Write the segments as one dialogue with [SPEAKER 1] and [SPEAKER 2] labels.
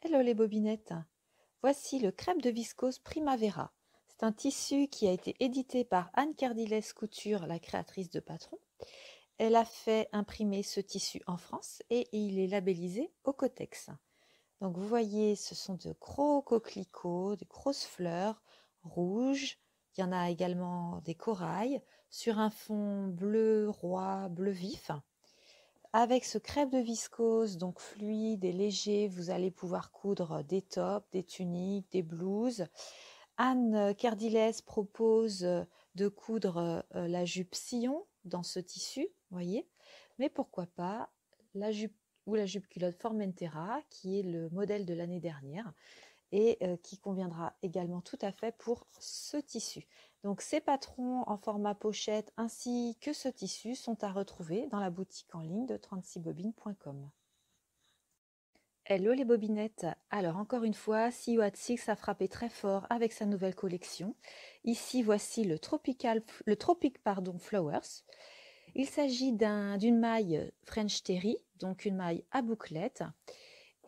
[SPEAKER 1] Hello les bobinettes, voici le crêpe de viscose Primavera. C'est un tissu qui a été édité par Anne Cardilès Couture, la créatrice de Patron. Elle a fait imprimer ce tissu en France et il est labellisé Ocotex. Donc vous voyez, ce sont de gros coquelicots, de grosses fleurs rouges. Il y en a également des corails sur un fond bleu roi, bleu vif. Avec ce crêpe de viscose, donc fluide et léger, vous allez pouvoir coudre des tops, des tuniques, des blouses. Anne Cardilès propose de coudre la jupe sillon dans ce tissu, voyez. Mais pourquoi pas la jupe ou la jupe culotte Formentera, qui est le modèle de l'année dernière et qui conviendra également tout à fait pour ce tissu. Donc ces patrons en format pochette ainsi que ce tissu sont à retrouver dans la boutique en ligne de 36bobines.com. Hello les bobinettes. Alors encore une fois, See You at Six a frappé très fort avec sa nouvelle collection. Ici voici le Tropic Flowers. Il s'agit d'une maille French Terry, donc une maille à bouclette.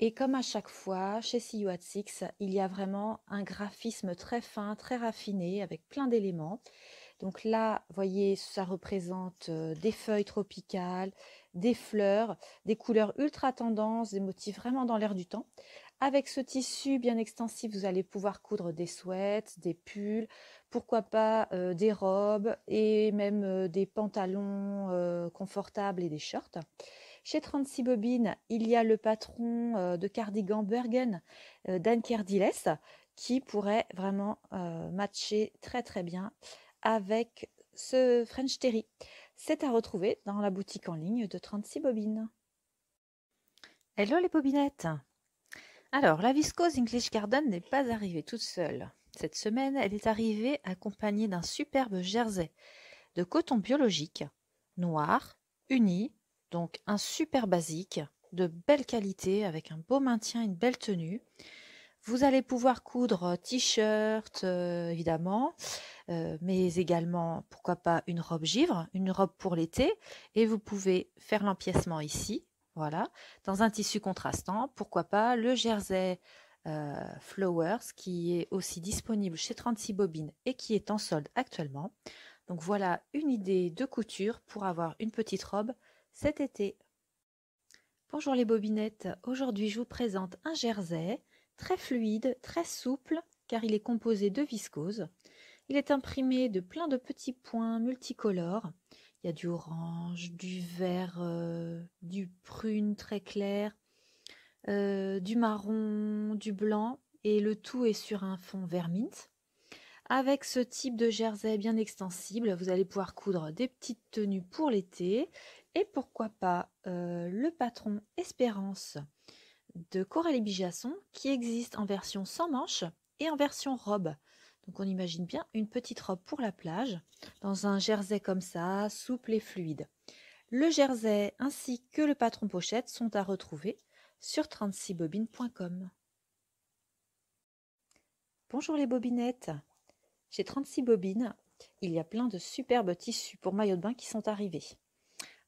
[SPEAKER 1] Et comme à chaque fois, chez See You at Six, il y a vraiment un graphisme très fin, très raffiné, avec plein d'éléments. Donc là, vous voyez, ça représente des feuilles tropicales, des fleurs, des couleurs ultra tendance, des motifs vraiment dans l'air du temps. Avec ce tissu bien extensif, vous allez pouvoir coudre des sweats, des pulls, pourquoi pas des robes et même des pantalons confortables et des shorts. Chez 36 Bobines, il y a le patron de cardigan Bergen d'Anne Cardilès qui pourrait vraiment matcher très très bien avec ce French Terry. C'est à retrouver dans la boutique en ligne de 36 Bobines. Hello les bobinettes. Alors, la viscose English Garden n'est pas arrivée toute seule. Cette semaine, elle est arrivée accompagnée d'un superbe jersey de coton biologique, noir, uni, donc un super basique, de belle qualité, avec un beau maintien, une belle tenue. Vous allez pouvoir coudre t-shirt, évidemment, mais également, pourquoi pas, une robe givre, une robe pour l'été. Et vous pouvez faire l'empiècement ici, voilà, dans un tissu contrastant. Pourquoi pas le jersey Flowers, qui est aussi disponible chez 36 Bobines et qui est en solde actuellement. Donc voilà une idée de couture pour avoir une petite robe cet été. Bonjour les bobinettes, aujourd'hui je vous présente un jersey très fluide, très souple car il est composé de viscose. Il est imprimé de plein de petits points multicolores. Il y a du orange, du vert, du prune très clair, du marron, du blanc et le tout est sur un fond vert mint. Avec ce type de jersey bien extensible, vous allez pouvoir coudre des petites tenues pour l'été et pourquoi pas le patron Espérance de Coralie Bijasson qui existe en version sans manches et en version robe. Donc on imagine bien une petite robe pour la plage dans un jersey comme ça, souple et fluide. Le jersey ainsi que le patron pochette sont à retrouver sur 36bobines.com. Bonjour les bobinettes. Chez 36 Bobines, il y a plein de superbes tissus pour maillot de bain qui sont arrivés.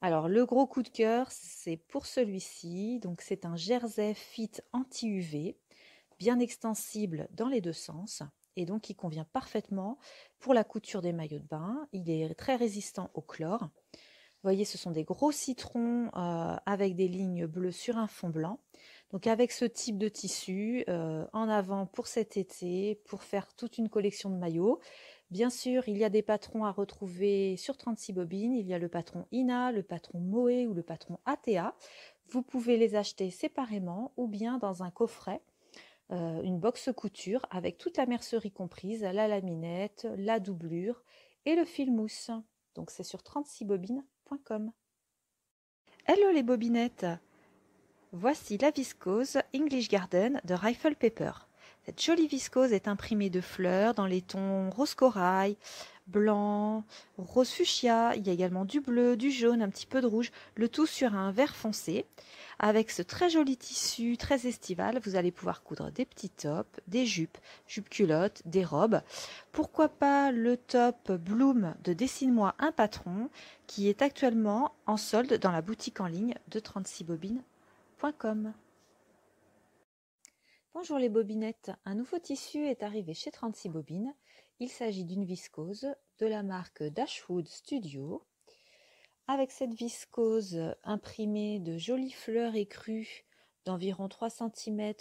[SPEAKER 1] Alors, le gros coup de cœur, c'est pour celui-ci. Donc, c'est un jersey fit anti-UV, bien extensible dans les deux sens. Et donc, il convient parfaitement pour la couture des maillots de bain. Il est très résistant au chlore. Vous voyez, ce sont des gros citrons avec des lignes bleues sur un fond blanc. Donc avec ce type de tissu, en avant pour cet été, pour faire toute une collection de maillots. Bien sûr, il y a des patrons à retrouver sur 36 Bobines. Il y a le patron Ina, le patron Moé ou le patron ATA. Vous pouvez les acheter séparément ou bien dans un coffret, une box couture avec toute la mercerie comprise, la laminette, la doublure et le fil mousse. Donc c'est sur 36bobines.com. Hello les bobinettes! Voici la viscose English Garden de Rifle Pepper. Cette jolie viscose est imprimée de fleurs dans les tons rose corail, blanc, rose fuchsia. Il y a également du bleu, du jaune, un petit peu de rouge, le tout sur un vert foncé. Avec ce très joli tissu très estival, vous allez pouvoir coudre des petits tops, des jupes, jupes culottes, des robes. Pourquoi pas le top Bloom de Dessine-moi un patron qui est actuellement en solde dans la boutique en ligne de 36bobines.com. Bonjour les bobinettes, un nouveau tissu est arrivé chez 36 Bobines. Il s'agit d'une viscose de la marque Dashwood Studio. Avec cette viscose imprimée de jolies fleurs écrues d'environ 3 cm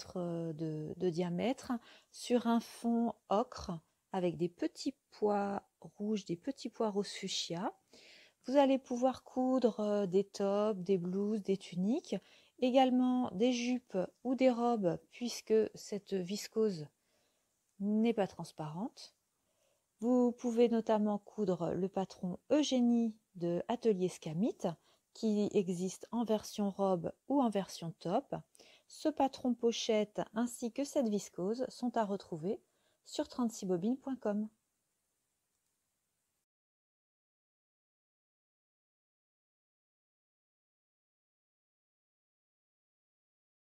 [SPEAKER 1] de diamètre sur un fond ocre avec des petits pois rouges, des petits pois rose fuchsia. Vous allez pouvoir coudre des tops, des blouses, des tuniques, également des jupes ou des robes puisque cette viscose n'est pas transparente. Vous pouvez notamment coudre le patron Eugénie de Atelier Scamit qui existe en version robe ou en version top. Ce patron pochette ainsi que cette viscose sont à retrouver sur 36bobines.com.